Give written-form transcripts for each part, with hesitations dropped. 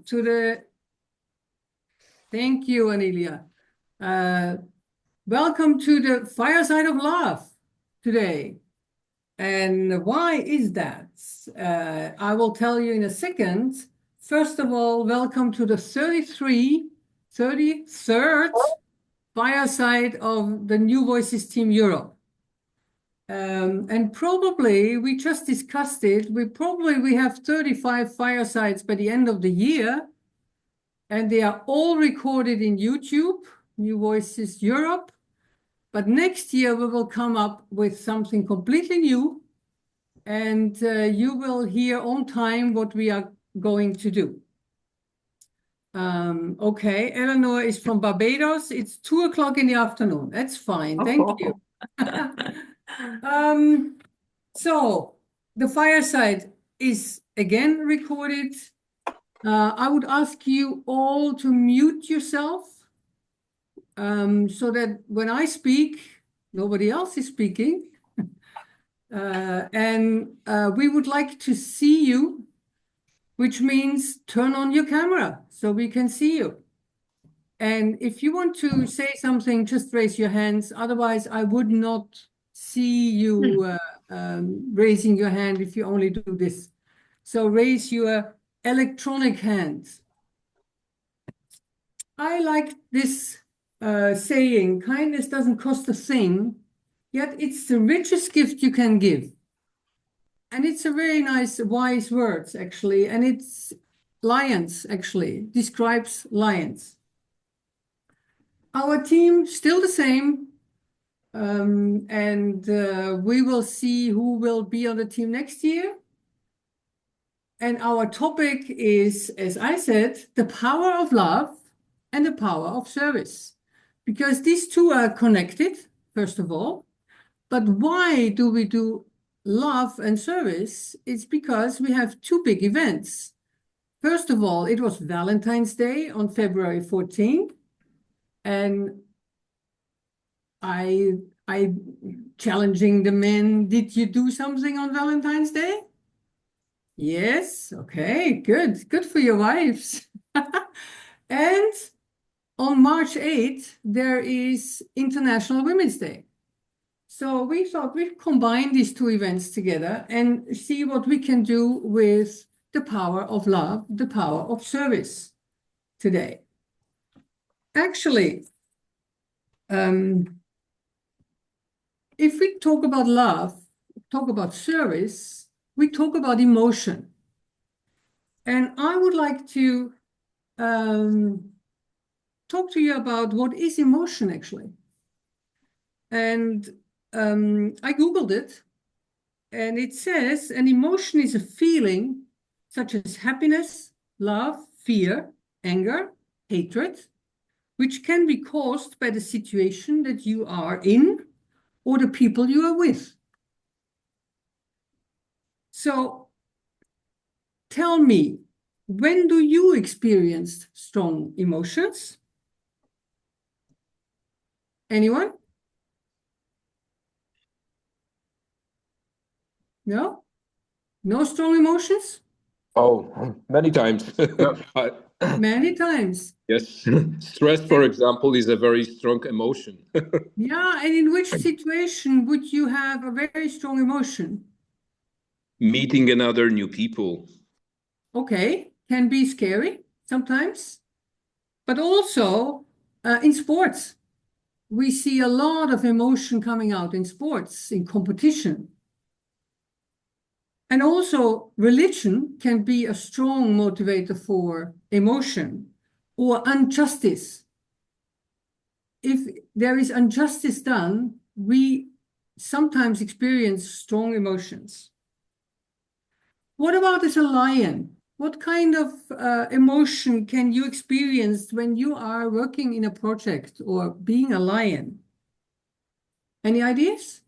to the, thank you, Anelia. Welcome to the Fireside of Love today. And why is that? I will tell you in a second. First of all, welcome to the 33rd Fireside of the New Voices Team Europe. And probably, we just discussed it, we have 35 firesides by the end of the year, and they are all recorded in YouTube, New Voices Europe. But next year, we will come up with something completely new, and you will hear on time what we are going to do. Okay, Eleanor is from Barbados. It's 2:00 in the afternoon. That's fine. Thank you. So the fireside is again recorded. I would ask you all to mute yourself so that when I speak, nobody else is speaking. And we would like to see you, which means turn on your camera so we can see you. And if you want to say something, just raise your hands. Otherwise, I would not see you raising your hand if you only do this. So raise your electronic hands. I like this saying, kindness doesn't cost a thing, yet it's the richest gift you can give. And it's a very nice, wise words, actually. And it's lions, actually, describes lions. Our team, still the same. And we will see who will be on the team next year. And our topic is, as I said, the power of love and the power of service. Because these two are connected, first of all. But why do we do love and service? It's because we have two big events. First of all, it was Valentine's Day on February 14th. And I challenging the men, did you do something on Valentine's Day? Yes, okay, good for your wives. And on March 8th, there is International Women's Day. So we thought we'd combine these two events together and see what we can do with the power of love, the power of service today. Actually, if we talk about love, talk about service, we talk about emotion. And I would like to talk to you about what is emotion, actually. And I Googled it, and it says an emotion is a feeling such as happiness, love, fear, anger, hatred, which can be caused by the situation that you are in or the people you are with. So tell me, when do you experience strong emotions? Anyone? No? No strong emotions? Oh, many times. Many times. Yes. Stress, for example, is a very strong emotion. Yeah, and in which situation would you have a very strong emotion? Meeting another new people. Okay, can be scary sometimes, but also in sports. We see a lot of emotion coming out in sports, in competition. And also religion can be a strong motivator for emotion or injustice. If there is injustice done, we sometimes experience strong emotions. What about as a lion? What kind of emotion can you experience when you are working in a project or being a lion? Any ideas?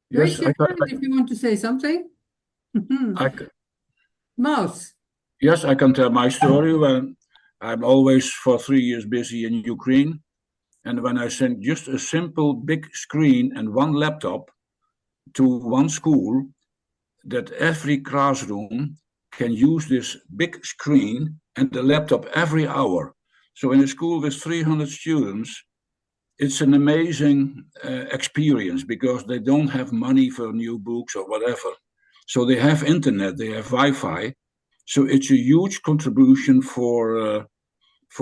Raise your hand if you want to say something. Mouse. Yes, I can tell my story. When I'm always for 3 years busy in Ukraine, and when I sent just a simple big screen and one laptop to one school, that every classroom can use this big screen and the laptop every hour. So in a school with 300 students, it's an amazing experience because they don't have money for new books or whatever. So they have internet, they have Wi-Fi. So it's a huge contribution for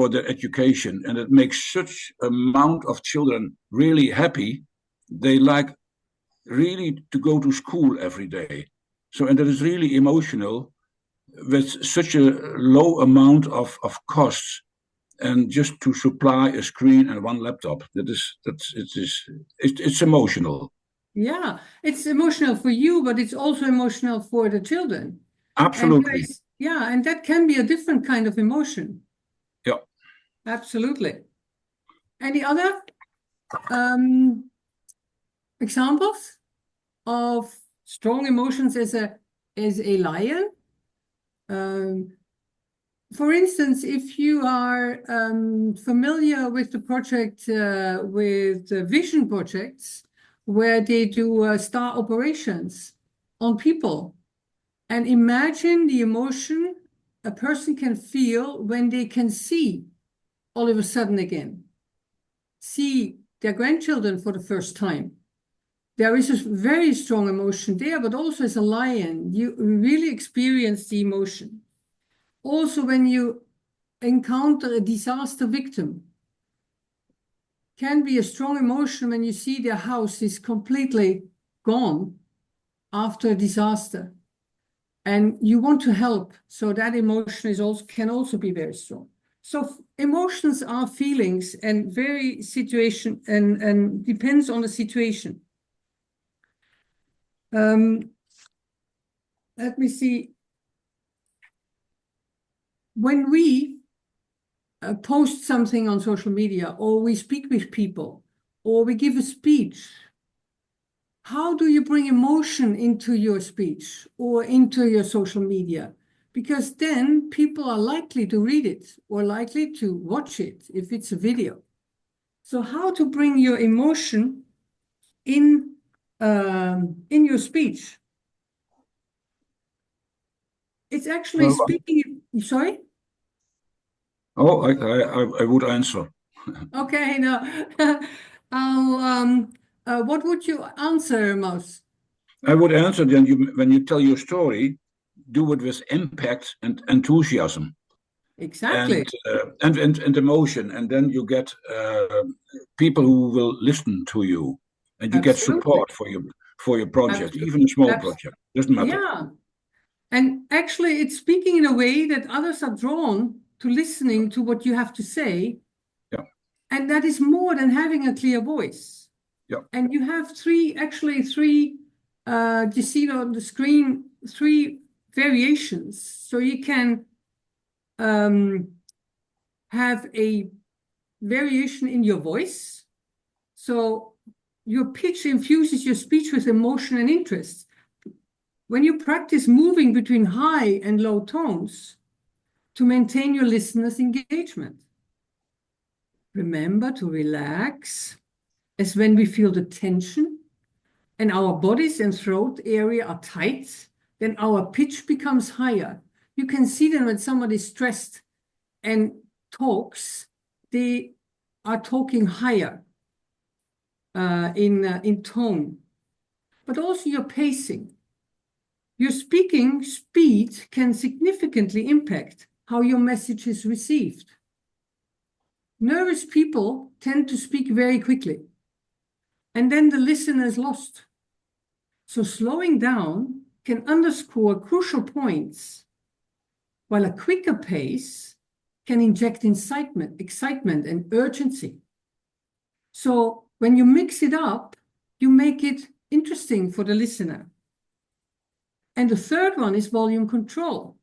their education, and it makes such amount of children really happy. They like really to go to school every day. So, and that is really emotional with such a low amount of costs, and just to supply a screen and one laptop. It's emotional. Yeah, it's emotional for you, but it's also emotional for the children. Absolutely. And that can be a different kind of emotion. Yeah. Absolutely. Any other examples of strong emotions as a lion? For instance, if you are familiar with the project with vision projects, where they do star operations on people, and imagine the emotion a person can feel when they can see all of a sudden again, see their grandchildren for the first time. There is a very strong emotion there, but also as a lion, you really experience the emotion. Also, when you encounter a disaster victim, can be a strong emotion when you see their house is completely gone after a disaster, and you want to help. So that emotion can also be very strong. So emotions are feelings and very situation and depends on the situation. Let me see. When we post something on social media, or we speak with people, or we give a speech, how do you bring emotion into your speech or into your social media? Because then people are likely to read it or likely to watch it if it's a video. So how to bring your emotion in your speech? It's actually speaking. Sorry? Oh, I would answer. Okay, no. What would you answer, Maus? I would answer then, when you tell your story, do it with impact and enthusiasm. Exactly. And emotion, and then you get people who will listen to you, and you get support for your project, even a small project. Doesn't matter. Yeah. And actually, it's speaking in a way that others are drawn to listening to what you have to say. Yeah. And that is more than having a clear voice. Yeah. And you have three, you see on the screen, 3 variations. So you can have a variation in your voice. So your pitch infuses your speech with emotion and interest. When you practice moving between high and low tones to maintain your listeners' engagement. Remember to relax, as when we feel the tension and our bodies and throat area are tight, then our pitch becomes higher. You can see that when somebody is stressed and talks, they are talking higher in tone, but also your pacing. Your speaking speed can significantly impact how your message is received. Nervous people tend to speak very quickly, and then the listener is lost. So slowing down can underscore crucial points, while a quicker pace can inject excitement and urgency. So when you mix it up, you make it interesting for the listener. And the third one is volume control.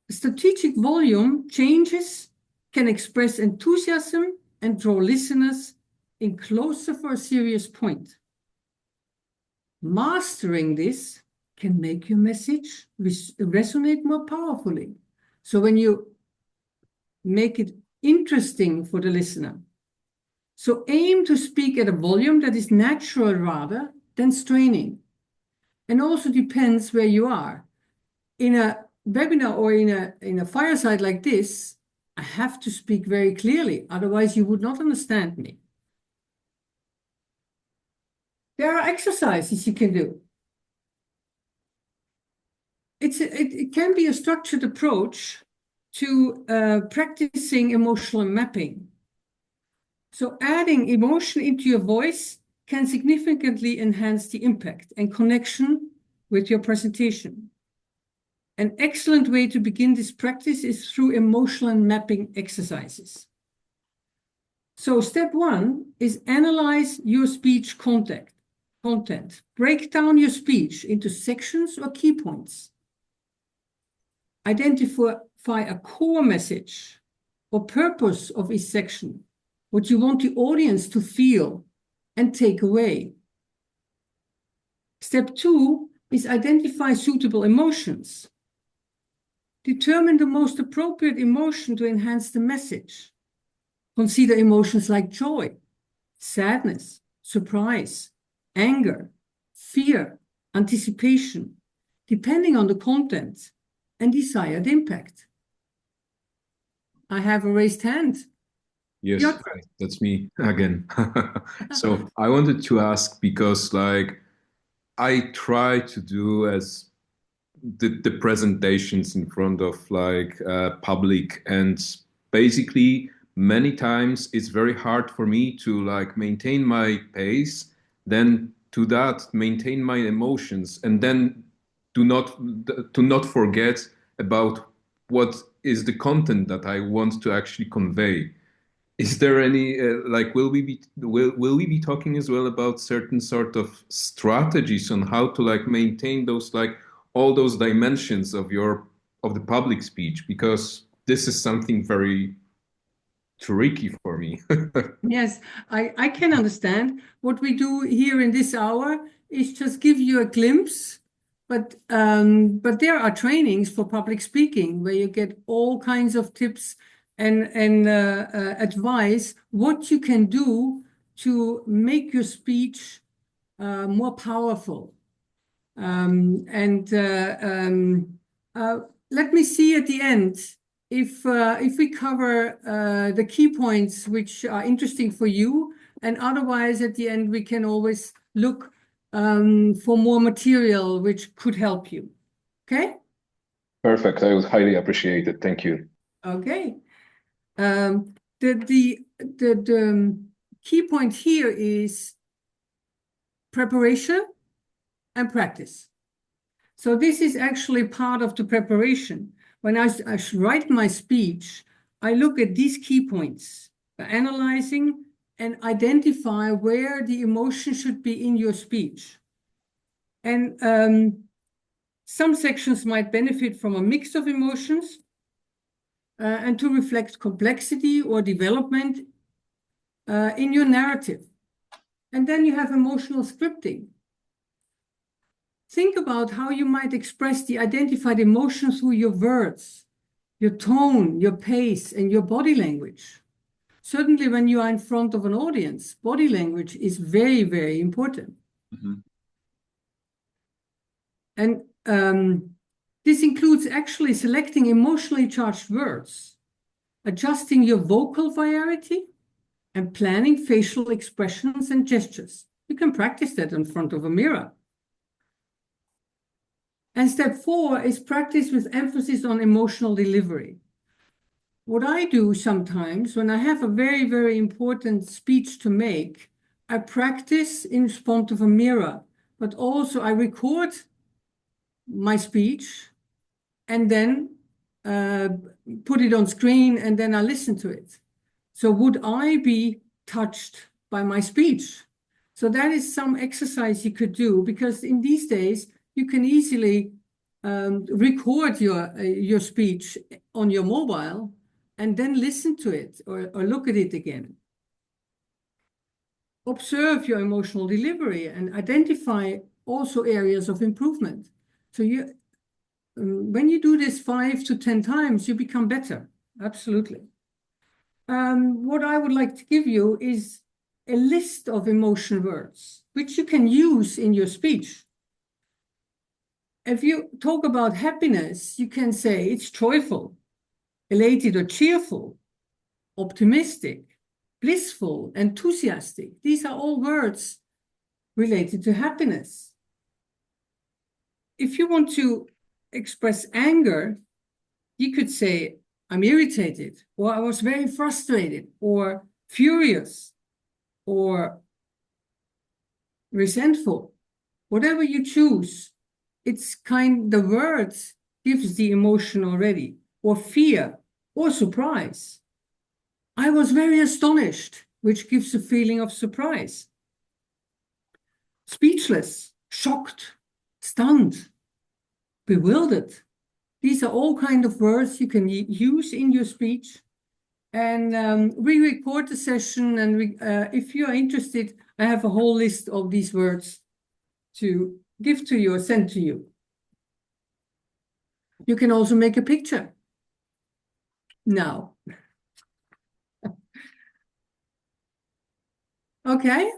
Strategic volume changes can express enthusiasm and draw listeners in closer for a serious point. Mastering this can make your message resonate more powerfully. So when you make it interesting for the listener, so aim to speak at a volume that is natural rather than straining. and also depends where you are. In a webinar or in a fireside like this, I have to speak very clearly, otherwise you would not understand me. There are exercises you can do. It can be a structured approach to practicing emotional mapping. So adding emotion into your voice can significantly enhance the impact and connection with your presentation. An excellent way to begin this practice is through emotional mapping exercises. So step 1 is analyze your speech content. Break down your speech into sections or key points. Identify a core message or purpose of each section, what you want the audience to feel and take away. Step 2 is identify suitable emotions. Determine the most appropriate emotion to enhance the message. Consider emotions like joy, sadness, surprise, anger, fear, anticipation, depending on the content and desired impact. I have a raised hand. Yes, Piotr. that's me again. So I wanted to ask because like I try to do as the presentations in front of like public, and basically many times it's very hard for me to like maintain my pace, then to that maintain my emotions, and then do not to not forget about what is the content that I want to actually convey. Is there any like will we be talking as well about certain sort of strategies on how to like maintain those like all those dimensions of your of the public speech, because this is something very tricky for me. Yes, I can understand. What we do here in this hour is just give you a glimpse, but there are trainings for public speaking where you get all kinds of tips and advice what you can do to make your speech more powerful. Let me see at the end if we cover the key points which are interesting for you, and otherwise at the end we can always look for more material which could help you. Okay? Perfect. I would highly appreciate it. Thank you. Okay. The key point here is preparation and practice. So this is actually part of the preparation. When I write my speech, I look at these key points, analyzing and identify where the emotion should be in your speech. And some sections might benefit from a mix of emotions and to reflect complexity or development in your narrative. And then you have emotional scripting. Think about how you might express the identified emotion through your words, your tone, your pace, and your body language. Certainly when you are in front of an audience, body language is very, very important. Mm-hmm. And this includes actually selecting emotionally charged words, adjusting your vocal variety, and planning facial expressions and gestures. You can practice that in front of a mirror. And step 4 is practice with emphasis on emotional delivery. What I do sometimes when I have a very, very important speech to make, I practice in front of a mirror, but also I record my speech and then put it on screen, and then I listen to it. So would I be touched by my speech? So that is some exercise you could do, because in these days, you can easily record your speech on your mobile and then listen to it or look at it again. Observe your emotional delivery and identify also areas of improvement. So when you do this 5 to 10 times, you become better. Absolutely. What I would like to give you is a list of emotion words, which you can use in your speech. If you talk about happiness, you can say it's joyful, elated or cheerful, optimistic, blissful, enthusiastic. These are all words related to happiness. If you want to express anger, you could say, I'm irritated, or I was very frustrated, or furious, or resentful. Whatever you choose, the words gives the emotion already, or fear, or surprise. I was very astonished, which gives a feeling of surprise. Speechless, shocked, stunned, bewildered. These are all kind of words you can use in your speech. And we record the session, and if you are interested, I have a whole list of these words to give to you or send to you. You can also make a picture. Now. Okay,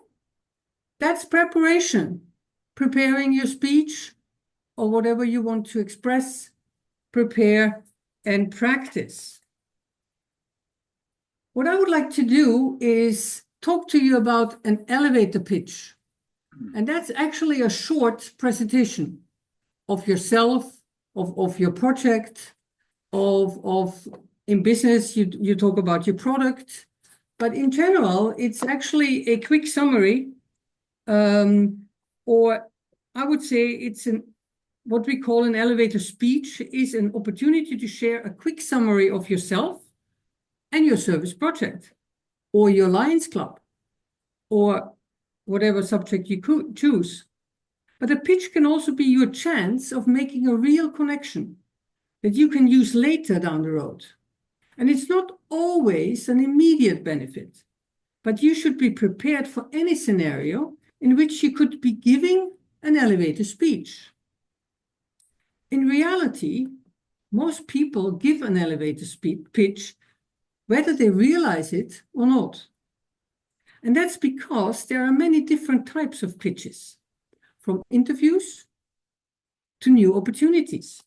that's preparation. Preparing your speech or whatever you want to express, prepare and practice. What I would like to do is talk to you about an elevator pitch. And that's actually a short presentation of yourself, of your project, of in business, you talk about your product. But in general, it's actually a quick summary, or I would say it's what we call an elevator speech is an opportunity to share a quick summary of yourself and your service project, or your Lions Club, or whatever subject you could choose. But a pitch can also be your chance of making a real connection that you can use later down the road. And it's not always an immediate benefit, but you should be prepared for any scenario in which you could be giving an elevator speech. In reality, most people give an elevator pitch whether they realize it or not. And that's because there are many different types of pitches, from interviews to new opportunities.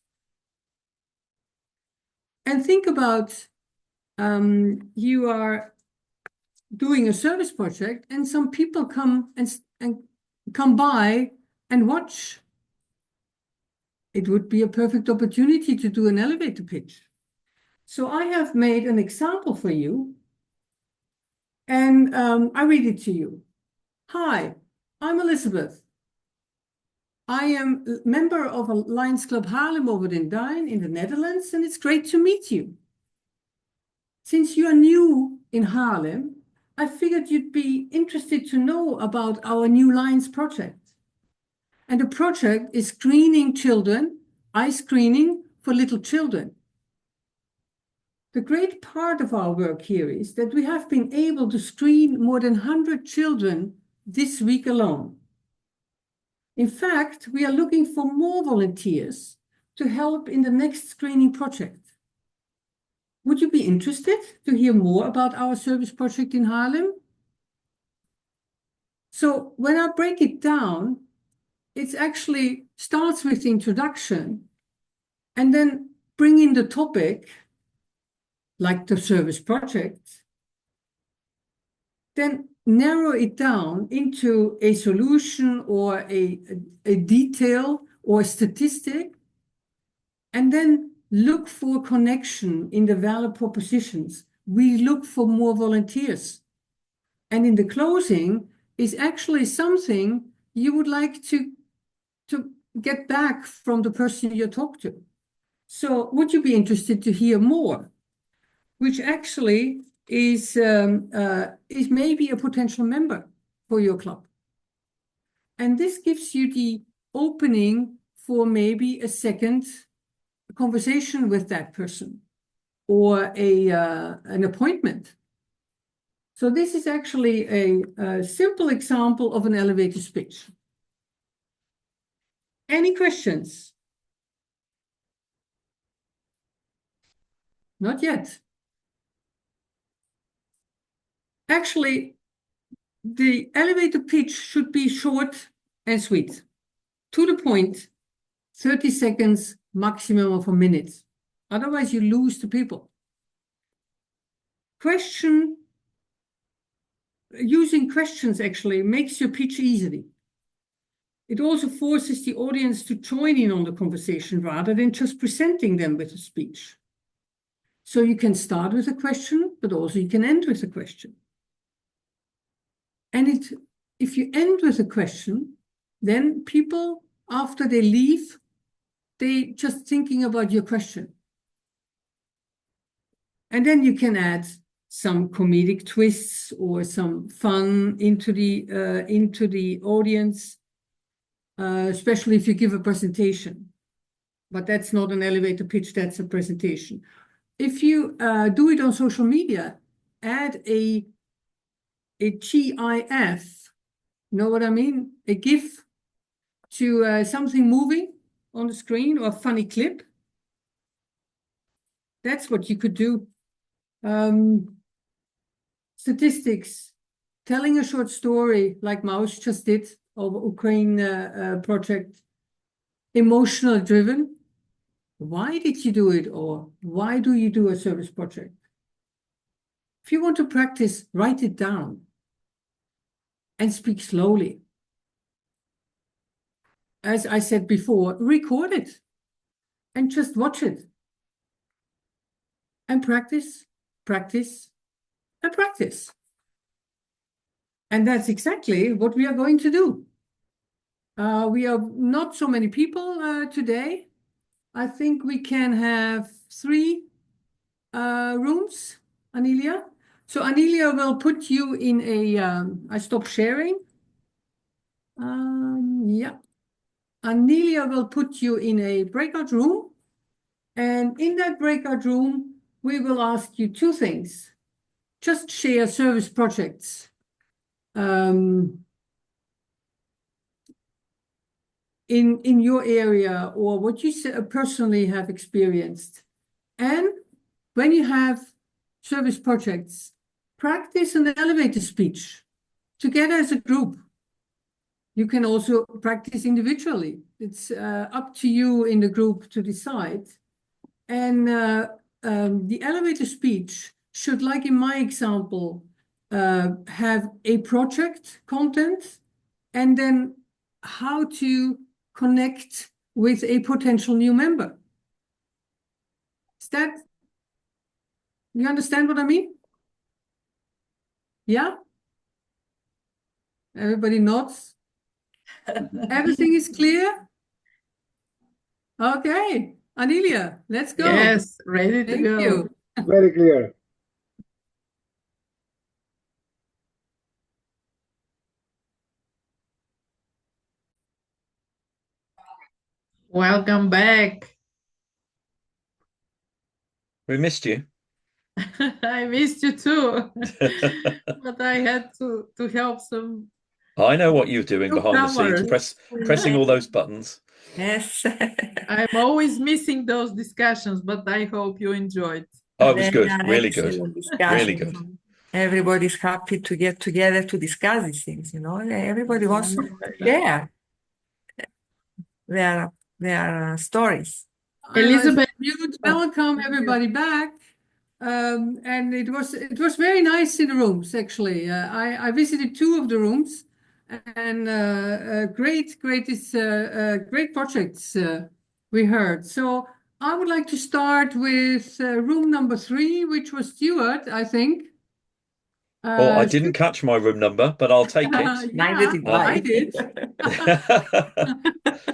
And think about you are doing a service project and some people come by and watch. It would be a perfect opportunity to do an elevator pitch. So I have made an example for you, and I read it to you. Hi, I'm Elizabeth. I am a member of a Lions Club Haarlem over den Duin in the Netherlands, and it's great to meet you. Since you are new in Haarlem, I figured you'd be interested to know about our new Lions project. And the project is screening children, eye screening for little children. The great part of our work here is that we have been able to screen more than 100 children this week alone. In fact, we are looking for more volunteers to help in the next screening project. Would you be interested to hear more about our service project in Haarlem? So when I break it down, it actually starts with the introduction and then bring in the topic, like the service project, then narrow it down into a solution or a detail or a statistic, and then look for connection in the value propositions. We look for more volunteers. And in the closing is actually something you would like to get back from the person you talk to. So would you be interested to hear more? Which actually is maybe a potential member for your club. And this gives you the opening for maybe a second conversation with that person or an appointment. So this is actually a simple example of an elevator speech. Any questions? Not yet. Actually, the elevator pitch should be short and sweet, to the point, 30 seconds, maximum of a minute. Otherwise, you lose the people. Using questions actually makes your pitch easy. It also forces the audience to join in on the conversation rather than just presenting them with a speech. So you can start with a question, but also you can end with a question. And if you end with a question, then people, after they leave, they just thinking about your question. And then you can add some comedic twists or some fun into the audience, especially if you give a presentation. But that's not an elevator pitch, that's a presentation. If you do it on social media, add a GIF, you know what I mean? A GIF to something moving on the screen or a funny clip. That's what you could do. Statistics, telling a short story like Maus just did of Ukraine project, emotional driven. Why did you do it, or why do you do a service project? If you want to practice, write it down and speak slowly. As I said before, record it and just watch it. And practice, practice, and practice. And that's exactly what we are going to do. We are not so many people today. I think we can have 3 rooms, Anelia. So Anelia will put you in a, I stop sharing. Yeah. Anelia will put you in a breakout room. And in that breakout room, we will ask you 2 things. Just share service projects. In your area or what you personally have experienced. And when you have service projects, practice an elevator speech together as a group. You can also practice individually. It's up to you in the group to decide. And the elevator speech should, like in my example, have a project content and then how to connect with a potential new member. Is that, you understand what I mean? Yeah? Everybody nods? Everything is clear? Okay. Anelia, let's go. Yes, ready to Thank go. you. Very clear. Welcome back. We missed you. I missed you too, but I had to help some I know what you're doing behind the scenes, newcomers. pressing all those buttons. Yes. I'm always missing those discussions, but I hope you enjoyed. Oh, it was They good, are really good, excellent really discussions. good. Everybody's happy to get together to discuss these things, you know. Everybody wants to share their stories. Elizabeth, You welcome everybody back. And it was very nice in the rooms, actually. I visited 2 of the rooms, and great projects we heard. So I would like to start with room number 3, which was Stuart, I think. Well, I didn't catch my room number, but I'll take it. Neither did I. I did.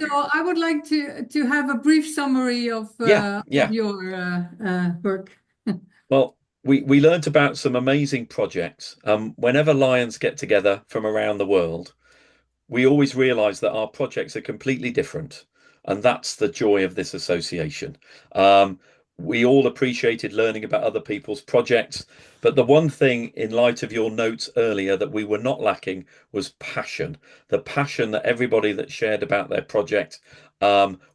So I would like to have a brief summary of Yeah. your work. Well, we learned about some amazing projects. Whenever Lions get together from around the world, we always realize that our projects are completely different. And that's the joy of this association. We all appreciated learning about other people's projects. But the one thing, in light of your notes earlier, that we were not lacking was passion. The passion that everybody that shared about their project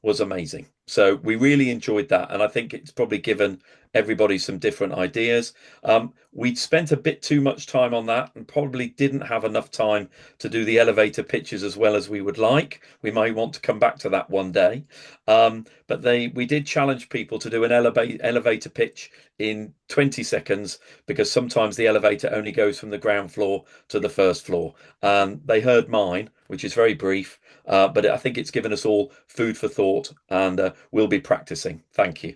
was amazing. So we really enjoyed that, and I think it's probably given everybody some different ideas. We'd spent a bit too much time on that and probably didn't have enough time to do the elevator pitches as well as we would like. We may want to come back to that one day. But we did challenge people to do an elevator pitch in 20 seconds, because sometimes the elevator only goes from the ground floor to the first floor. They heard mine, which is very brief, but I think it's given us all food for thought, and we'll be practicing. Thank you.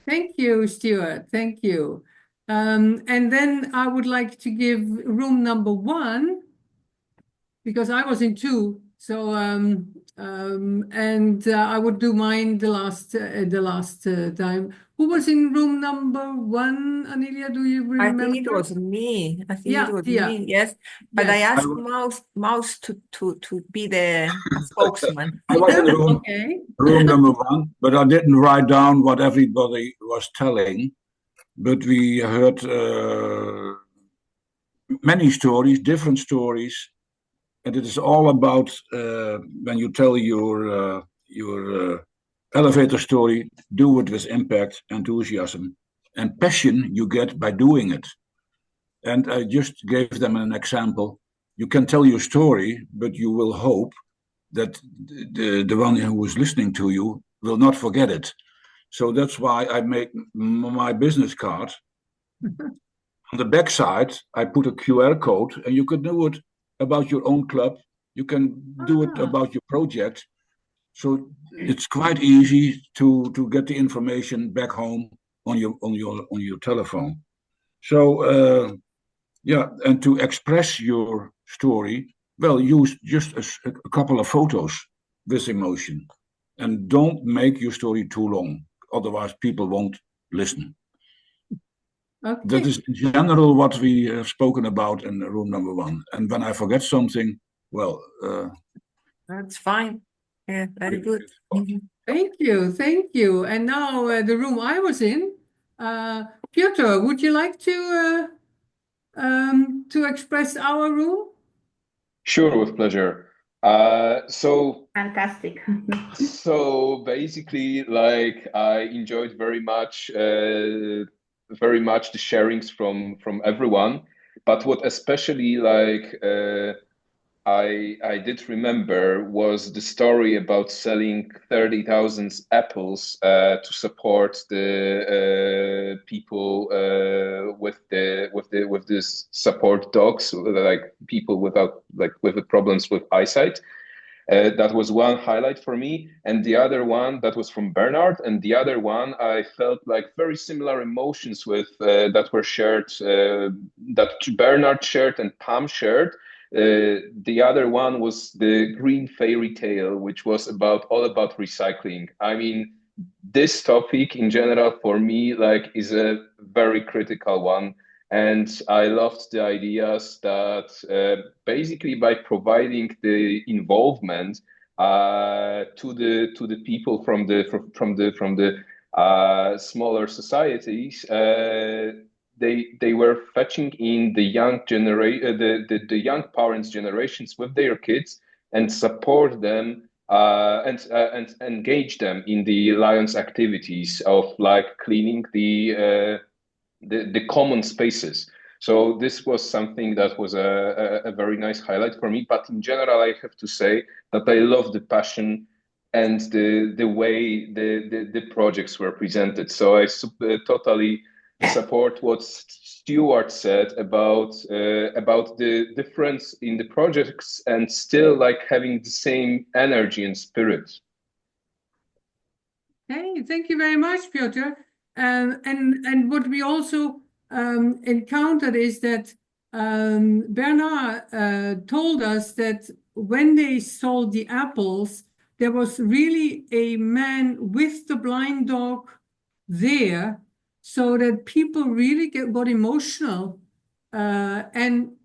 Thank you, Stuart. Thank you. And then I would like to give room number 1, because I was in 2. So I would do mine the last time. Who was in room number 1, Anelia? Do you remember? I think it was me. I think Yeah, it was yeah. me. Yes, but I Yes. asked Mouse to be the spokesman. I was in room, Okay. room number 1, but I didn't write down what everybody was telling. But we heard many stories, different stories, and it is all about when you tell your elevator story, do it with impact, enthusiasm, and passion you get by doing it. And I just gave them an example. You can tell your story, but you will hope that the one who is listening to you will not forget it. So that's why I make my business card. On the back side, I put a QR code, and you can do it about your own club. You can do it about your project. So it's quite easy to get the information back home on your telephone. So yeah, and to express your story, well, use just a couple of photos with emotion, and don't make your story too long. Otherwise, people won't listen. Okay. That is in general what we have spoken about in room number 1. And when I forget something, well, That's fine. Yeah, very good. Thank you. Thank you. And now the room I was in, Piotr, would you like to express our room? Sure, with pleasure. So Fantastic. so basically, like, I enjoyed very much the sharings from everyone. But what especially I did remember was the story about selling 30,000 apples to support the people with this support dogs, like people with the problems with eyesight. That was one highlight for me, and the other one that was from Bernard, and the other one I felt like very similar emotions with that were shared, that Bernard shared and Pam shared. The other one was the Green Fairy Tale, which was all about recycling. I mean, this topic in general for me is a very critical one. And I loved the ideas that basically by providing the involvement to the people from the smaller societies, they were fetching in the young the young parents' generations with their kids and support them and engage them in the Lions activities of cleaning the common spaces. So this was something that was a very nice highlight for me. But in general, I have to say that I love the passion and the way the projects were presented. So I totally support what Stuart said about the difference in the projects and still having the same energy and spirit. Hey, thank you very much, Piotr. And what we also encountered is that Bernard told us that when they sold the apples, there was really a man with the blind dog there, so that people really got emotional. And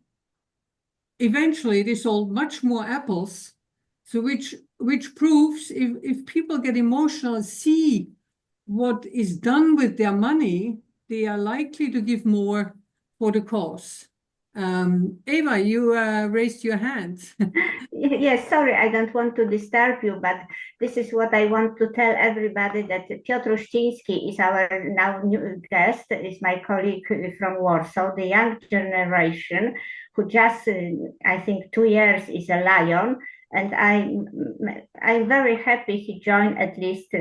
eventually they sold much more apples. So which proves if people get emotional and see what is done with their money, they are likely to give more for the cause. Eva, you raised your hand. Yes, sorry, I don't want to disturb you, but this is what I want to tell everybody, that Piotr Uściński is our now new guest, is my colleague from Warsaw, the young generation, who just, I think, 2 years is a lion. And I'm very happy he joined at least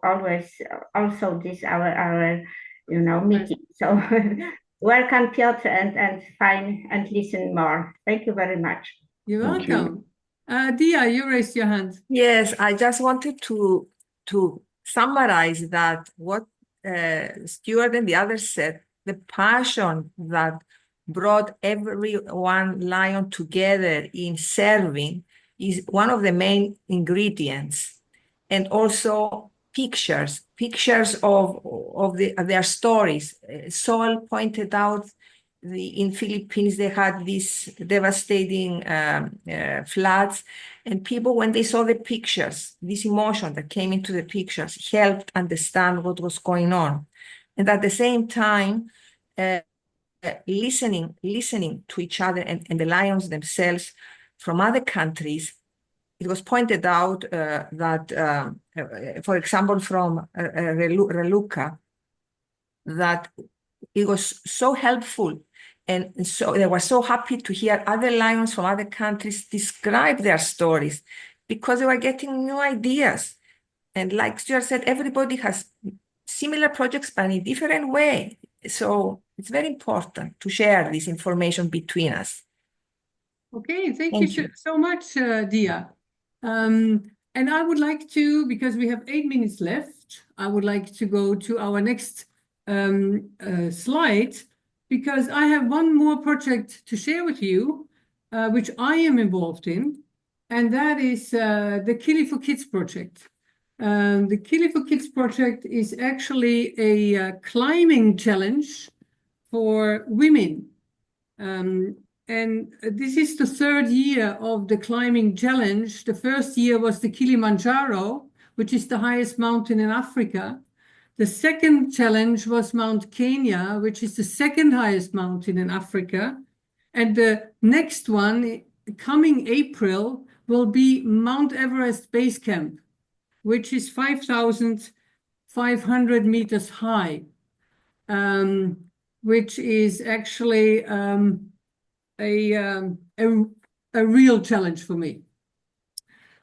always also this our meeting. So welcome, Piotr, and find and listen more. Thank you very much. You're Thank you. welcome. Dia, you raised your hand. Yes, I just wanted to summarize that what Stuart and the others said, the passion that brought everyone lion together in serving is one of the main ingredients. And also pictures of their stories. Sol pointed out in Philippines, they had these devastating floods, and people, when they saw the pictures, this emotion that came into the pictures helped understand what was going on. And at the same time, listening to each other and the lions themselves from other countries, it was pointed out that, for example, from Reluca, that it was so helpful. And so they were so happy to hear other lions from other countries describe their stories, because they were getting new ideas. And like Stuart said, everybody has similar projects, but in a different way. So it's very important to share this information between us. Okay, thank you so much, Dia. And I would like to, because we have 8 minutes left, I would like to go to our next slide, because I have one more project to share with you, which I am involved in, and that is the Kili for Kids project. The Kili for Kids project is actually a climbing challenge for women. And this is the 3rd year of the climbing challenge. The first year was the Kilimanjaro, which is the highest mountain in Africa. The second challenge was Mount Kenya, which is the 2nd highest mountain in Africa. And the next one, coming April, will be Mount Everest Base Camp, which is 5,500 meters high, which is actually a real challenge for me.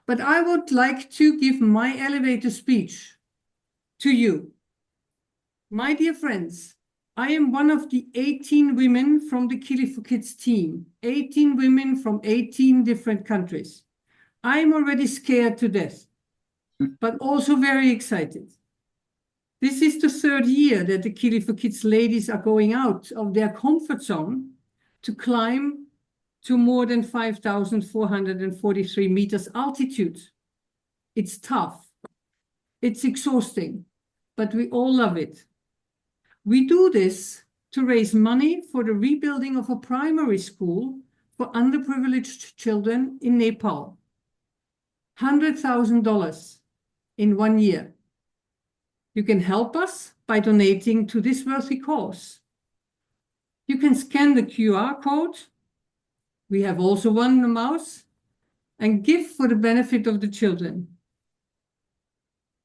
But I would like to give my elevator speech to you. My dear friends, I am one of the 18 women from the Kili for Kids team, 18 women from 18 different countries. I'm already scared to death, but also very excited. This is the 3rd year that the Kili for Kids ladies are going out of their comfort zone to climb to more than 5,443 meters altitude. It's tough, it's exhausting, but we all love it. We do this to raise money for the rebuilding of a primary school for underprivileged children in Nepal. $100,000 in 1 year. You can help us by donating to this worthy cause. You can scan the QR code. We have also one mouse, and give for the benefit of the children.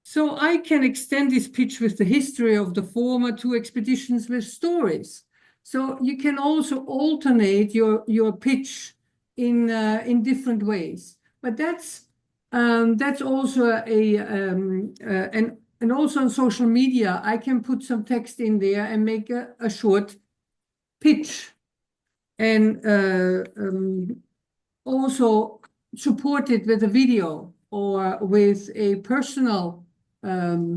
So I can extend this pitch with the history of the former 2 expeditions with stories. So you can also alternate your pitch in different ways. But that's also and also on social media, I can put some text in there and make a short pitch, and also support it with a video or with a personal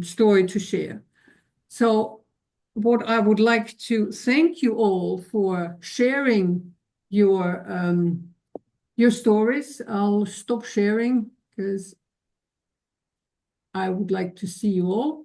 story to share. So what I would like to thank you all for sharing your stories. I'll stop sharing because I would like to see you all.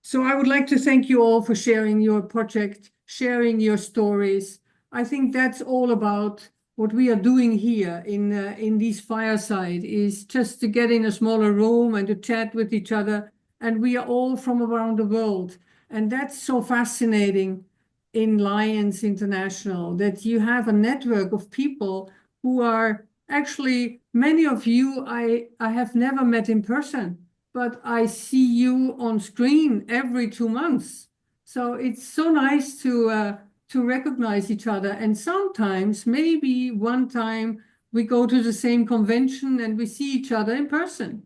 So I would like to thank you all for sharing your project, sharing your stories. I think that's all about what we are doing here in these fireside, is just to get in a smaller room and to chat with each other. And we are all from around the world. And that's so fascinating in Lions International, that you have a network of people who are actually, many of you I have never met in person, but I see you on screen every 2 months. So it's so nice to recognize each other. And sometimes, maybe one time, we go to the same convention and we see each other in person.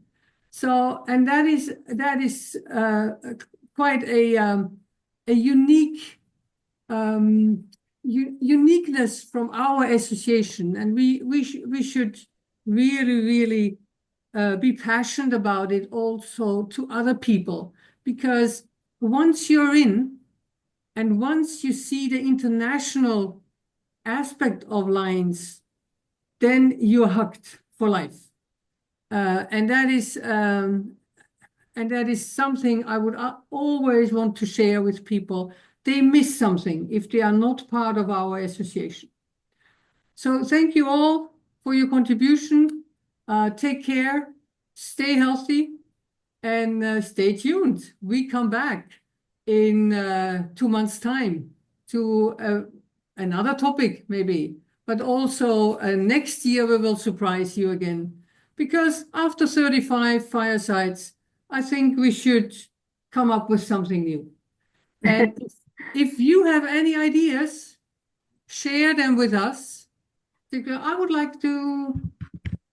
So, and that is quite a unique uniqueness from our association, and we should really be passionate about it also to other people, because once you're in and once you see the international aspect of Lions, then you're hooked for life, and that is something I would always want to share with people. They miss something if they are not part of our association. So thank you all for your contribution. Take care, stay healthy, and stay tuned. We come back in 2 months' time to another topic, maybe, but also next year we will surprise you again. Because after 35 firesides, I think we should come up with something new. And if you have any ideas, share them with us. Because I would like to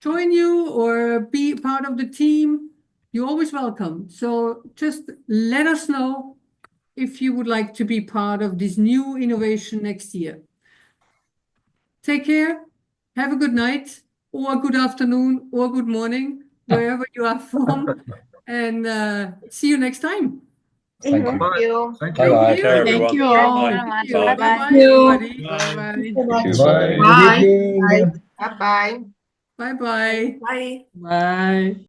join you or be part of the team. You're always welcome. So just let us know if you would like to be part of this new innovation next year. Take care. Have a good night or good afternoon or good morning, wherever you are from. And see you next time. Thank Bye. you. Thank Bye you. bye. Take care, everyone. Thank you all. Bye. Thank you. Bye. Bye-bye, Bye. everybody. Bye-bye. Thank you. Bye. Bye. Bye. Bye-bye. Bye-bye. Bye. Bye.